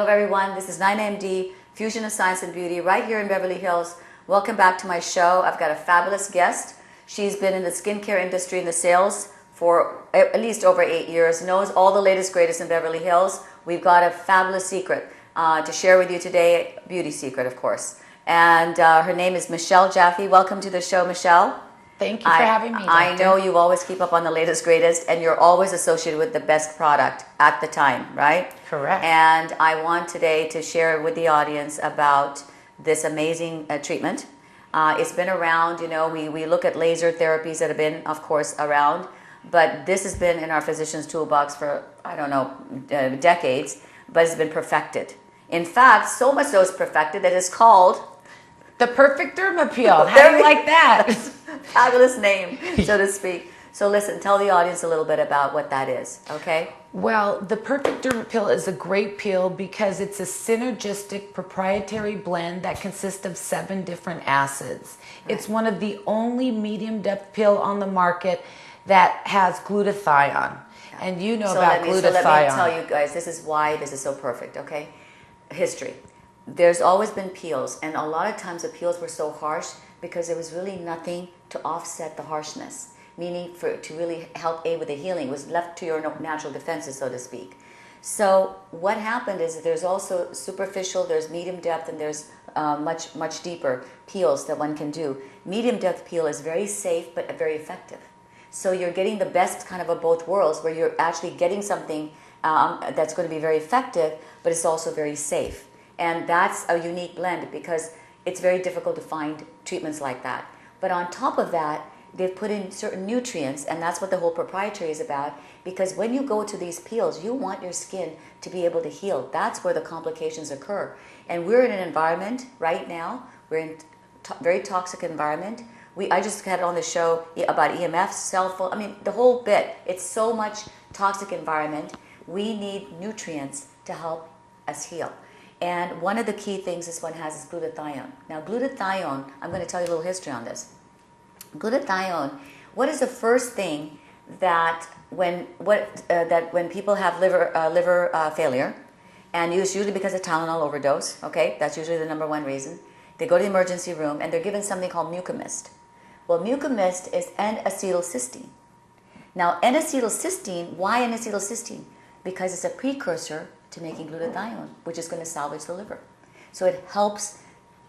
everyone. This is NainaMD, Fusion of Science and Beauty, right here in Beverly Hills. Welcome back to my show. I've got a fabulous guest. She's been in the skincare industry and the sales for at least over 8 years, knows all the latest, greatest in Beverly Hills. We've got a fabulous secret to share with you today, beauty secret, of course. And her name is Michelle Jaffe. Welcome to the show, Michelle. Thank you for having me, Doctor. I know you always keep up on the latest, greatest, and you're always associated with the best product at the time, right? Correct. And I want today to share with the audience about this amazing treatment. It's been around, you know, we look at laser therapies that have been, of course, around, but this has been in our physician's toolbox for, I don't know, decades, but it's been perfected. In fact, so much so it's perfected that it's called the Perfect Derma Peel. How do you like that? Fabulous name, so to speak. So listen, tell the audience a little bit about what that is, okay? Well, the Perfect Derma Peel is a great peel because it's a synergistic proprietary blend that consists of 7 different acids. Right. It's one of the only medium depth peel on the market that has glutathione. Yeah. And you know about glutathione. So let me tell you guys, this is why this is so perfect, okay? History. There's always been peels, and a lot of times the peels were so harsh because there was really nothing to offset the harshness, meaning to really help aid with the healing. It was left to your natural defenses, so to speak. So what happened is that there's also superficial, there's medium depth, and there's much deeper peels that one can do. Medium depth peel is very safe but very effective. So you're getting the best kind of both worlds, where you're actually getting something that's going to be very effective, but it's also very safe. And that's a unique blend because it's very difficult to find treatments like that. But on top of that, they've put in certain nutrients, and that's what the whole proprietary is about, because when you go to these peels, you want your skin to be able to heal. That's where the complications occur. And we're in an environment right now, we're in a very toxic environment. I just had on the show about EMFs, cell phone, I mean, the whole bit. It's so much toxic environment. We need nutrients to help us heal. And one of the key things this one has is glutathione. Now, glutathione, I'm going to tell you a little history on this. Glutathione, what is the first thing that when people have liver failure, and it's usually because of Tylenol overdose, okay? That's usually the #1 reason. They go to the emergency room and they're given something called Mucomist. Well, Mucomist is N-acetylcysteine. Now, N-acetylcysteine, why N-acetylcysteine? Because it's a precursor to making glutathione, which is going to salvage the liver. So it helps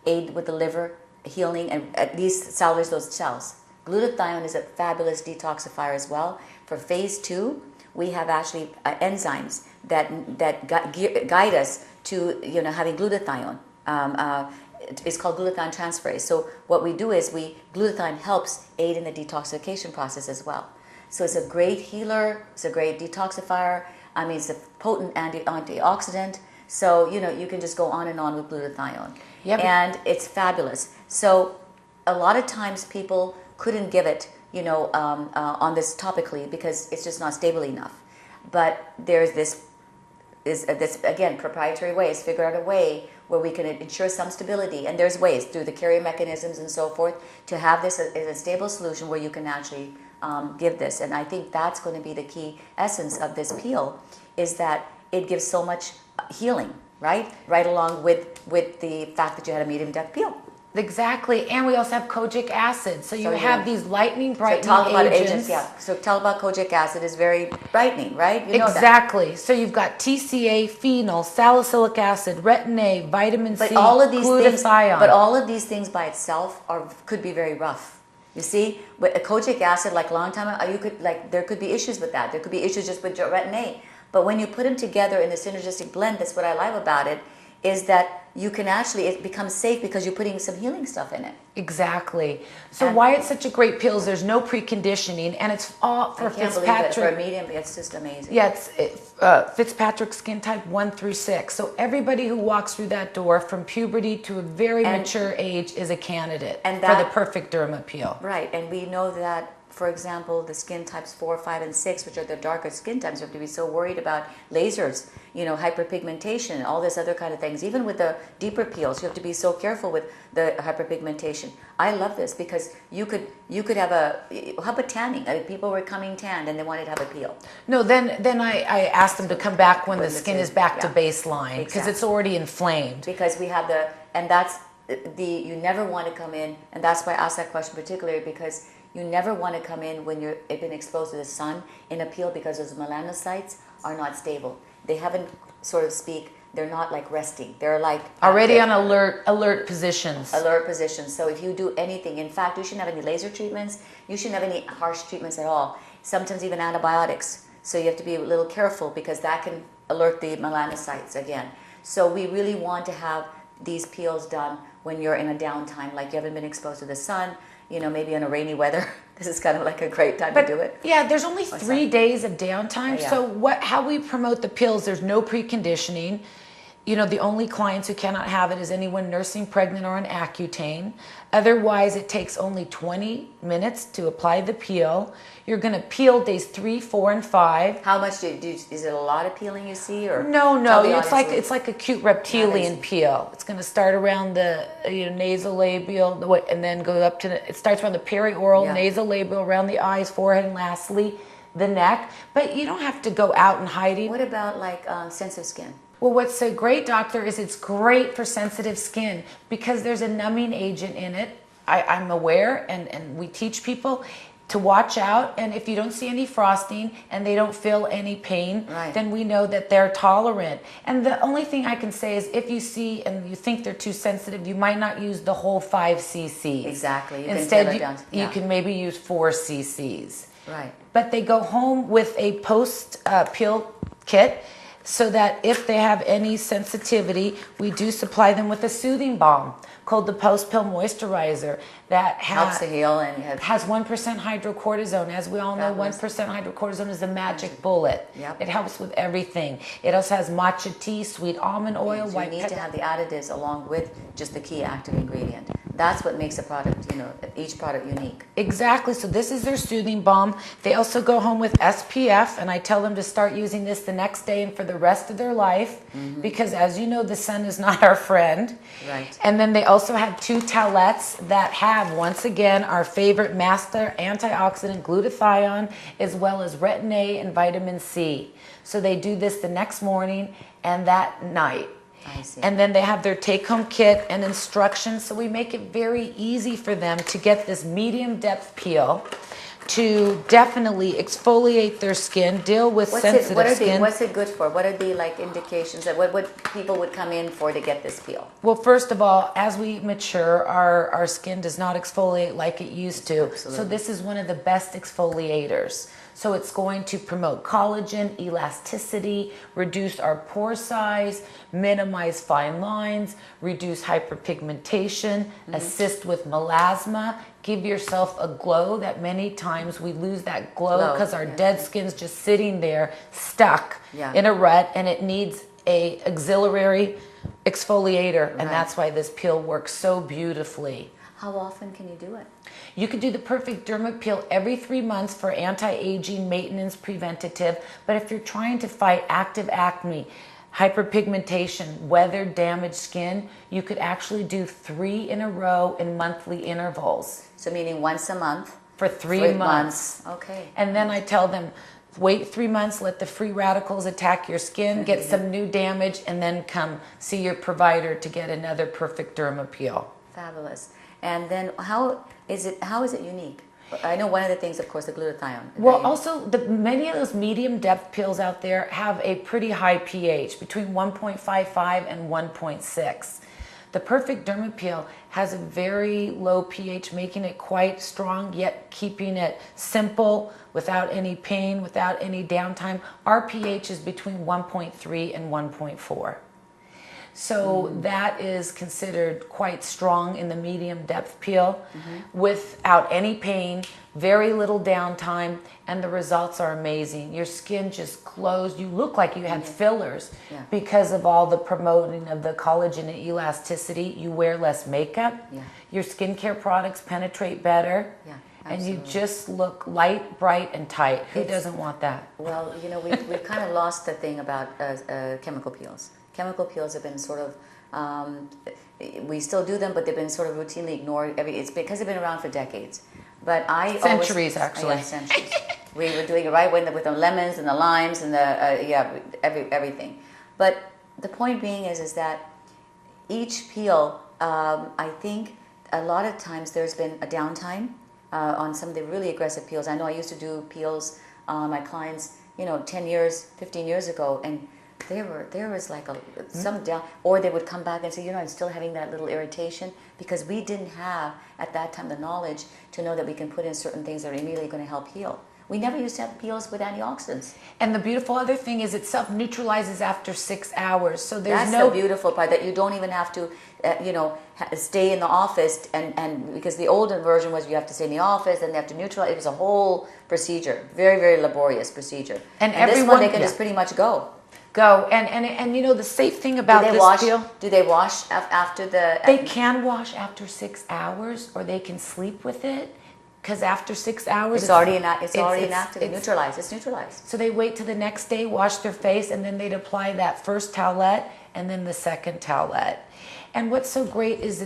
aid with the liver healing and at least salvage those cells. Glutathione is a fabulous detoxifier as well. For phase 2, we have actually enzymes that guide us to having glutathione. It's called glutathione transferase. So what we do is glutathione helps aid in the detoxification process as well. So it's a great healer. It's a great detoxifier. I mean, it's a potent antioxidant. So, you can just go on and on with glutathione. Yep. And it's fabulous. So a lot of times people couldn't give it, on this topically because it's just not stable enough. But there's this again, proprietary ways, figure out a way where we can ensure some stability. And there's ways through the carrier mechanisms and so forth to have this as a stable solution where you can actually give this. And I think that's going to be the key essence of this peel, is that it gives so much healing, right? Right along with the fact that you had a medium depth peel. Exactly. And we also have kojic acid. So you have these lightning brightening so talk about agents. Yeah. So tell about kojic acid is very brightening, right? You know exactly. That. So you've got TCA, phenol, salicylic acid, retin A, vitamin C, glutathione. But all of these things by itself could be very rough. You see, with a kojic acid, like a long time ago, there could be issues with that. There could be issues just with retin A. But when you put them together in a synergistic blend, that's what I love about it, is that you can it becomes safe because you're putting some healing stuff in it. Exactly. So why it's such a great peel is there's no preconditioning, and it's all for Fitzpatrick. I can't believe it. For a medium, it's just amazing. Yeah, it's Fitzpatrick skin type 1 through 6. So everybody who walks through that door from puberty to a very mature age is a candidate for the perfect derma peel. Right, and we know that for example, the skin types 4, 5, and 6, which are the darker skin types, you have to be so worried about lasers, you know, hyperpigmentation, all this other kind of things. Even with the deeper peels, you have to be so careful with the hyperpigmentation. I love this because you could have how about tanning? I mean, people were coming tanned and they wanted to have a peel. No, then I asked them to come back when the skin is back to yeah. baseline, because it's already inflamed. Because we have and that's you never want to come in, and that's why I asked that question particularly, because you never want to come in when you've been exposed to the sun in a peel, because those melanocytes are not stable. They haven't, so to speak, they're not like resting. They're like already on alert positions. Alert positions. So if you do anything, in fact, you shouldn't have any laser treatments. You shouldn't have any harsh treatments at all. Sometimes even antibiotics. So you have to be a little careful, because that can alert the melanocytes again. So we really want to have these peels done when you're in a downtime, like you haven't been exposed to the sun, you know, maybe in a rainy weather. This is kind of like a great time to do it. Yeah, there's only 3 days of downtime. Oh, yeah. So how we promote the peels, there's no preconditioning. You know, the only clients who cannot have it is anyone nursing, pregnant, or on Accutane. Otherwise, it takes only 20 minutes to apply the peel. You're going to peel days 3, 4, and 5. How much is it a lot of peeling you see, or no? It's like a cute reptilian peel. It's going to start around the nasolabial, and then go up to it starts around the perioral, nasolabial, around the eyes, forehead, and lastly the neck. But you don't have to go out and hiding. What about like sensitive skin? Well, what's so great, doctor, is it's great for sensitive skin because there's a numbing agent in it. I'm aware, and we teach people to watch out. And if you don't see any frosting and they don't feel any pain, then we know that they're tolerant. And the only thing I can say is if you see and you think they're too sensitive, you might not use the whole 5 cc's. Exactly. Instead, you can maybe use 4 cc's. Right. But they go home with a post-peel kit, so that if they have any sensitivity, we do supply them with a soothing balm called the post-pill moisturizer that helps to heal and has 1% hydrocortisone. As we all know, 1% hydrocortisone is the magic bullet. Yep. It helps with everything. It also has matcha tea, sweet almond oil, white pepper. You need to have the additives along with just the key active ingredient. That's what makes a product, each product unique. Exactly. So this is their soothing balm. They also go home with SPF, and I tell them to start using this the next day and for the rest of their life, because as you know, the sun is not our friend. Right. And then they also have 2 towelettes that have, once again, our favorite master antioxidant glutathione, as well as retin A and vitamin C. So they do this the next morning and that night. I see. And then they have their take-home kit and instructions. So we make it very easy for them to get this medium depth peel, to definitely exfoliate their skin, deal with sensitive skin. What's it good for? What are the indications that what people would come in for to get this peel? Well, first of all, as we mature, our skin does not exfoliate like it used to. Absolutely. So this is one of the best exfoliators. So it's going to promote collagen, elasticity, reduce our pore size, minimize fine lines, reduce hyperpigmentation, assist with melasma, give yourself a glow that many times we lose that glow because our dead skin's just sitting there stuck in a rut, and it needs a auxiliary exfoliator, and that's why this peel works so beautifully. How often can you do it? You could do the Perfect Derma Peel every 3 months for anti-aging, maintenance, preventative. But if you're trying to fight active acne, hyperpigmentation, weather, damaged skin, you could actually do 3 in a row in monthly intervals. So meaning once a month? For 3 months. Okay. And then I tell them, wait 3 months, let the free radicals attack your skin, get some new damage, and then come see your provider to get another Perfect Derma Peel. Fabulous. And then how is it unique? I know one of the things, of course, the glutathione. Well, also, many of those medium depth peels out there have a pretty high pH, between 1.55 and 1.6. The Perfect Derma Peel has a very low pH, making it quite strong, yet keeping it simple, without any pain, without any downtime. Our pH is between 1.3 and 1.4. So that is considered quite strong in the medium depth peel, without any pain, very little downtime, and the results are amazing. Your skin just glows. You look like you had fillers because of all the promoting of the collagen and elasticity. You wear less makeup. Your skincare products penetrate better. and you just look light, bright, and tight. Who doesn't want that? Well, you know, we've kind of lost the thing about chemical peels. Chemical peels have been sort of, we still do them, but they've been sort of routinely ignored. It's because they've been around for decades. But centuries, actually. Yeah, centuries. We were doing it right with the lemons and the limes and the everything. But the point being is that each peel, I think a lot of times there's been a downtime on some of the really aggressive peels. I know I used to do peels on my clients, 10 years, 15 years ago, and there was like some down, or they would come back and say, I'm still having that little irritation, because we didn't have at that time the knowledge to know that we can put in certain things that are immediately going to help heal. We never used to have peels with antioxidants. And the beautiful other thing is it self-neutralizes after 6 hours. So that's the beautiful part, that you don't even have to, stay in the office. And because the older version was you have to stay in the office and they have to neutralize. It was a whole procedure, very, very laborious procedure. And this one they can just pretty much go. And the safe thing about this peel, do they wash after the? They can wash after 6 hours, or they can sleep with it. Because after 6 hours, it's already inactive. It's neutralized. So they wait till the next day, wash their face, and then they'd apply that first towelette and then the second towelette. And what's so great is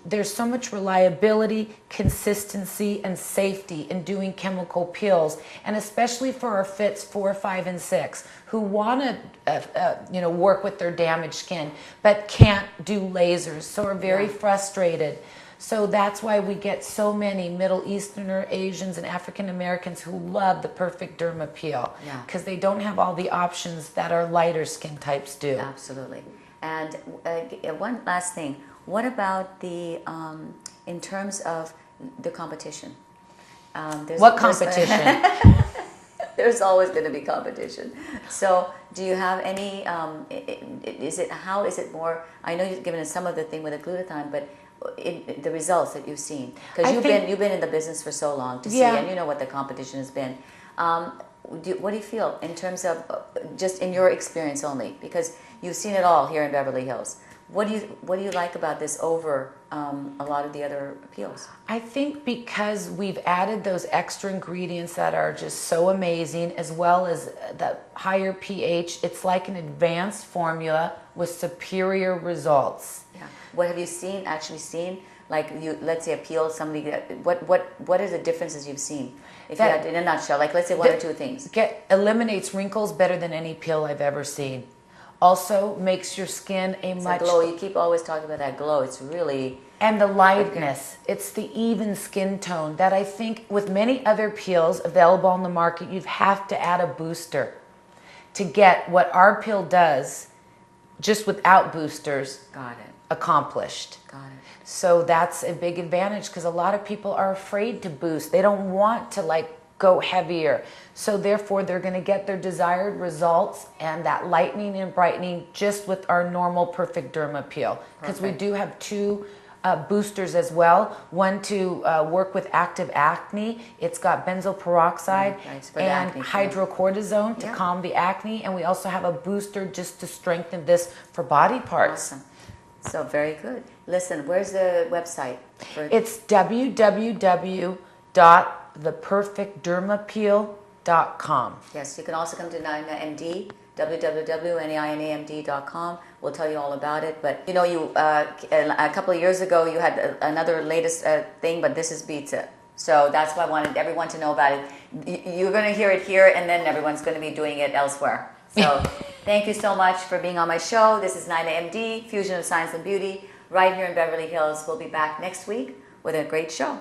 there's so much reliability, consistency, and safety in doing chemical peels, and especially for our fits 4, 5, and 6 who want to work with their damaged skin but can't do lasers, so are very frustrated. So that's why we get so many Middle Easterners, Asians, and African Americans who love the Perfect Derma Peel, because they don't have all the options that our lighter skin types do. Absolutely. And one last thing, what about the in terms of the competition? What competition? There's always going to be competition. So do you have any, how is it more, I know you've given us some of the thing with the glutathione, but the results that you've seen, because you've been in the business for so long to see, and you know what the competition has been. What do you feel in terms of just in your experience only, because you've seen it all here in Beverly Hills? What do you like about this over a lot of the other peels? I think because we've added those extra ingredients that are just so amazing, as well as the higher pH. It's like an advanced formula with superior results. Yeah. What have you actually seen? Like let's say a peel, somebody. What are the differences you've seen? If you had, in a nutshell, like let's say one or two things. Eliminates wrinkles better than any peel I've ever seen. Also makes your skin much glow. You keep always talking about that glow. It's really, and the lightness. It's the even skin tone that I think with many other peels available on the market, you have to add a booster to get what our peel does, just without boosters. Got it. Accomplished. Got it. So that's a big advantage, because a lot of people are afraid to boost. They don't want to go heavier. So therefore they're going to get their desired results and that lightening and brightening just with our normal Perfect Derma Peel. Because we do have 2 boosters as well. One to work with active acne. It's got benzoyl peroxide and hydrocortisone to calm the acne. And we also have a booster just to strengthen this for body parts. Awesome. So very good. Listen, where's the website? It's www.theperfectdermapeel.com. Yes, you can also come to NainaMD, www.NainaMD.com. We'll tell you all about it. But a couple of years ago, you had another latest thing, but this beats it. So that's why I wanted everyone to know about it. You're going to hear it here, and then everyone's going to be doing it elsewhere. So thank you so much for being on my show. This is NainaMD, Fusion of Science and Beauty, right here in Beverly Hills. We'll be back next week with a great show.